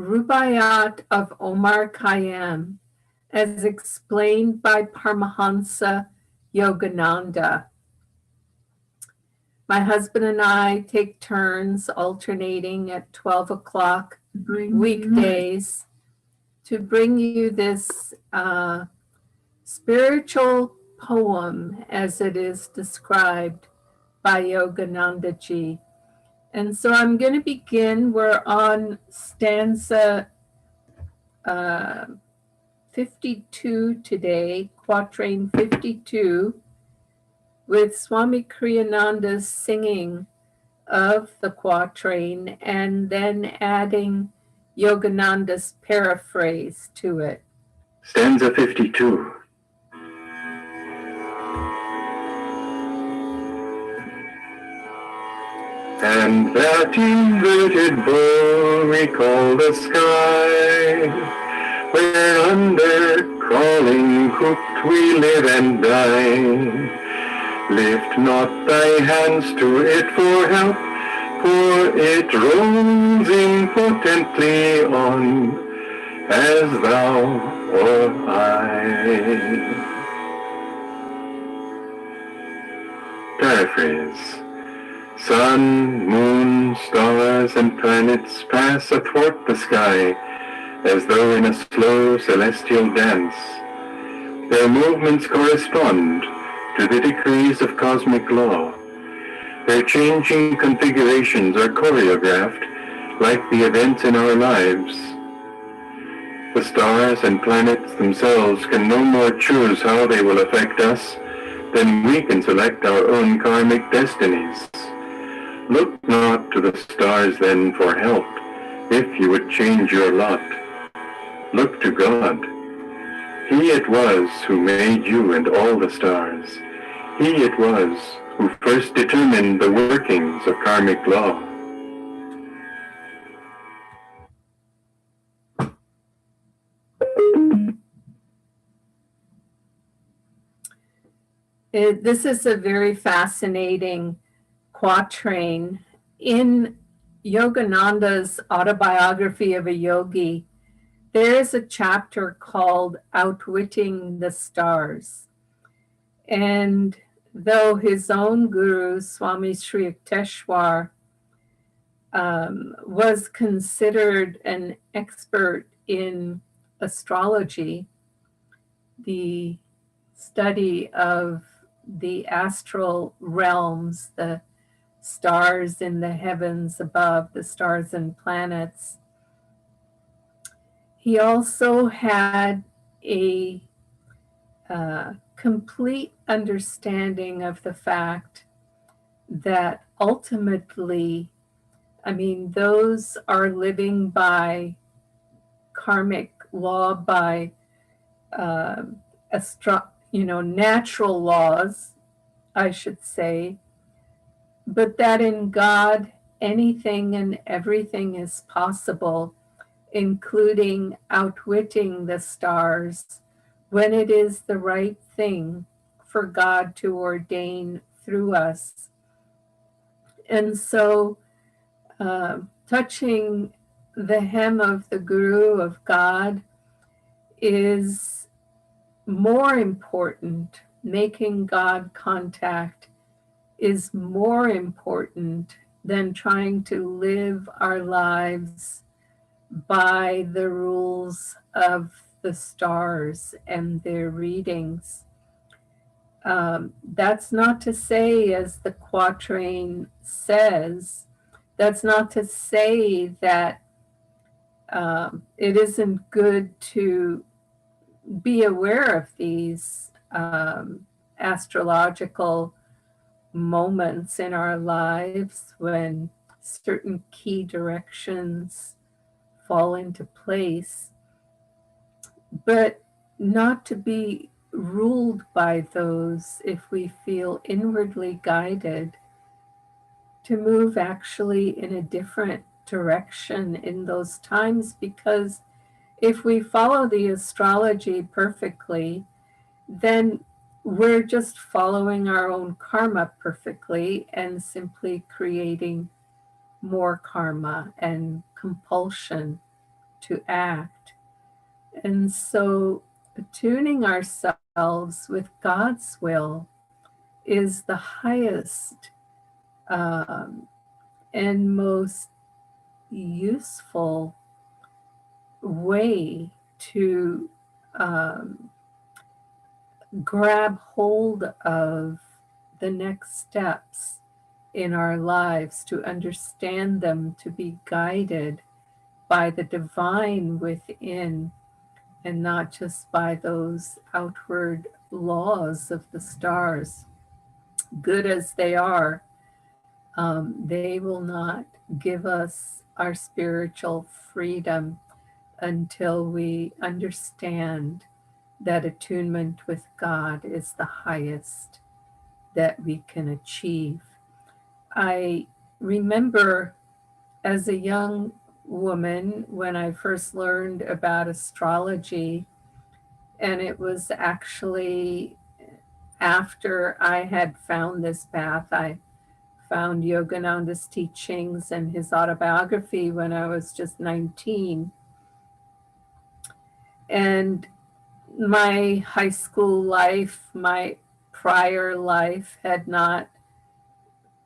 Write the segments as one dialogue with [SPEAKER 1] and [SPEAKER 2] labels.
[SPEAKER 1] Rubaiyat of Omar Khayyam, as explained by Paramahansa Yogananda. My husband and I take turns alternating at 12 o'clock weekdays to bring you this spiritual poem as it is described by Yogananda ji. And so I'm going to begin. We're on stanza 52 today, quatrain 52, with Swami Kriyananda's singing of the quatrain and then adding Yogananda's paraphrase to it.
[SPEAKER 2] Stanza 52. And that inverted bowl we call the sky, where under crawling cooked we live and die. Lift not thy hands to it for help, for it rolls impotently on, as thou or I. Paraphrase. Sun, moon, stars, and planets pass athwart the sky, as though in a slow celestial dance. Their movements correspond to the decrees of cosmic law. Their changing configurations are choreographed like the events in our lives. The stars and planets themselves can no more choose how they will affect us than we can select our own karmic destinies. Look not to the stars then for help, if you would change your lot. Look to God. He it was who made you and all the stars. He it was who first determined the workings of karmic law.
[SPEAKER 1] This is a very fascinating quatrain. In Yogananda's autobiography of a yogi, there is a chapter called Outwitting the Stars. And though his own guru, Swami Sri Yukteswar, was considered an expert in astrology, the study of the astral realms, the stars in the heavens above, the stars and planets. He also had a complete understanding of the fact that ultimately, those are living by karmic law, by natural laws, I should say, but that in God, anything and everything is possible, including outwitting the stars when it is the right thing for God to ordain through us. And so, touching the hem of the Guru of God is more important. Making God contact is more important than trying to live our lives by the rules of the stars and their readings. That's not to say, as the quatrain says, that's not to say that it isn't good to be aware of these astrological moments in our lives when certain key directions fall into place, but not to be ruled by those if we feel inwardly guided to move actually in a different direction in those times, because if we follow the astrology perfectly, then we're just following our own karma perfectly and simply creating more karma and compulsion to act. And so attuning ourselves with God's will is the highest and most useful way to um, grab hold of the next steps in our lives, to understand them, to be guided by the divine within, and not just by those outward laws of the stars. Good as they are, they will not give us our spiritual freedom until we understand that attunement with God is the highest that we can achieve. I remember as a young woman when I first learned about astrology, and it was actually after I had found this path. I found Yogananda's teachings and his autobiography when I was just 19. And my high school life, my prior life had not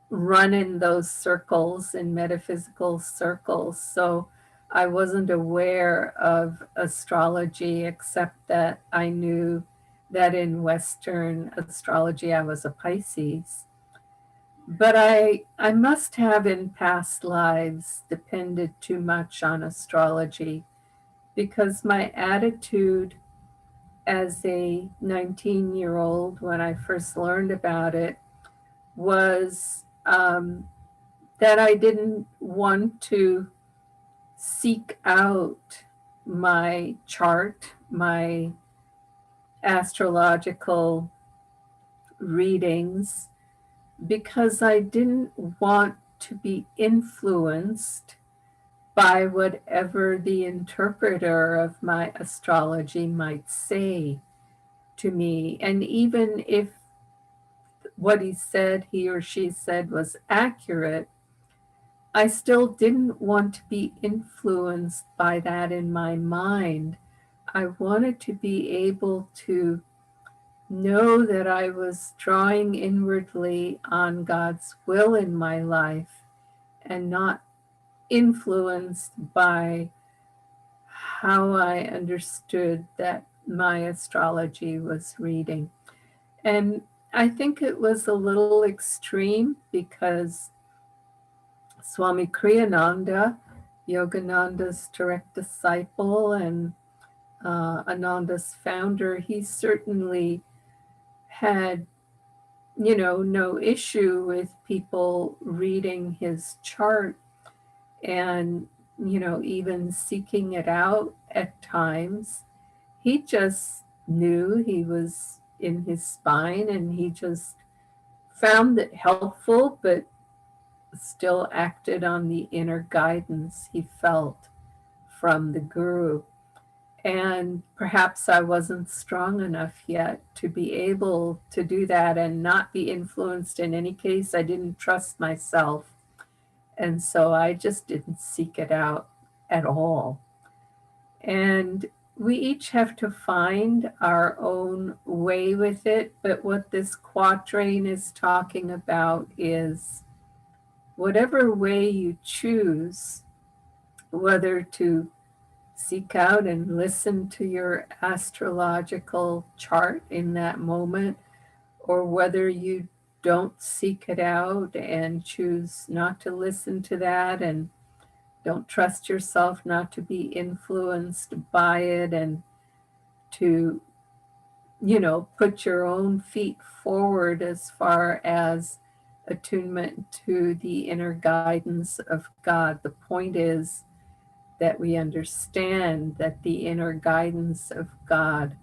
[SPEAKER 1] run in those circles, in metaphysical circles. So I wasn't aware of astrology, except that I knew that in Western astrology I was a Pisces. But I must have in past lives depended too much on astrology, because my attitude as a 19-year-old when I first learned about it was that I didn't want to seek out my chart, my astrological readings, because I didn't want to be influenced by whatever the interpreter of my astrology might say to me. And even if what he or she said was accurate, I still didn't want to be influenced by that in my mind. I wanted to be able to know that I was drawing inwardly on God's will in my life and not influenced by how I understood that my astrology was reading. And I think it was a little extreme because Swami Kriyananda, Yogananda's direct disciple and Ananda's founder, he certainly had, no issue with people reading his chart and, even seeking it out at times. He just knew he was in his spine and he just found it helpful, but still acted on the inner guidance he felt from the guru. And perhaps I wasn't strong enough yet to be able to do that and not be influenced. In any case, I didn't trust myself. And so I just didn't seek it out at all. And we each have to find our own way with it. But what this quatrain is talking about is whatever way you choose, whether to seek out and listen to your astrological chart in that moment, or whether you don't seek it out and choose not to listen to that and don't trust yourself not to be influenced by it, and to, put your own feet forward as far as attunement to the inner guidance of God. The point is that we understand that the inner guidance of God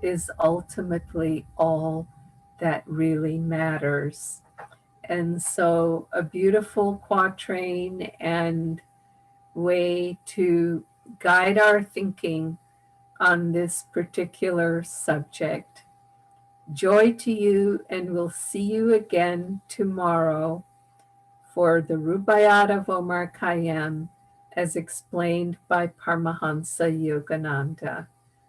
[SPEAKER 1] is ultimately all that really matters. And so, a beautiful quatrain and way to guide our thinking on this particular subject. Joy to you, and we'll see you again tomorrow for the Rubaiyat of Omar Khayyam, as explained by Paramahansa Yogananda.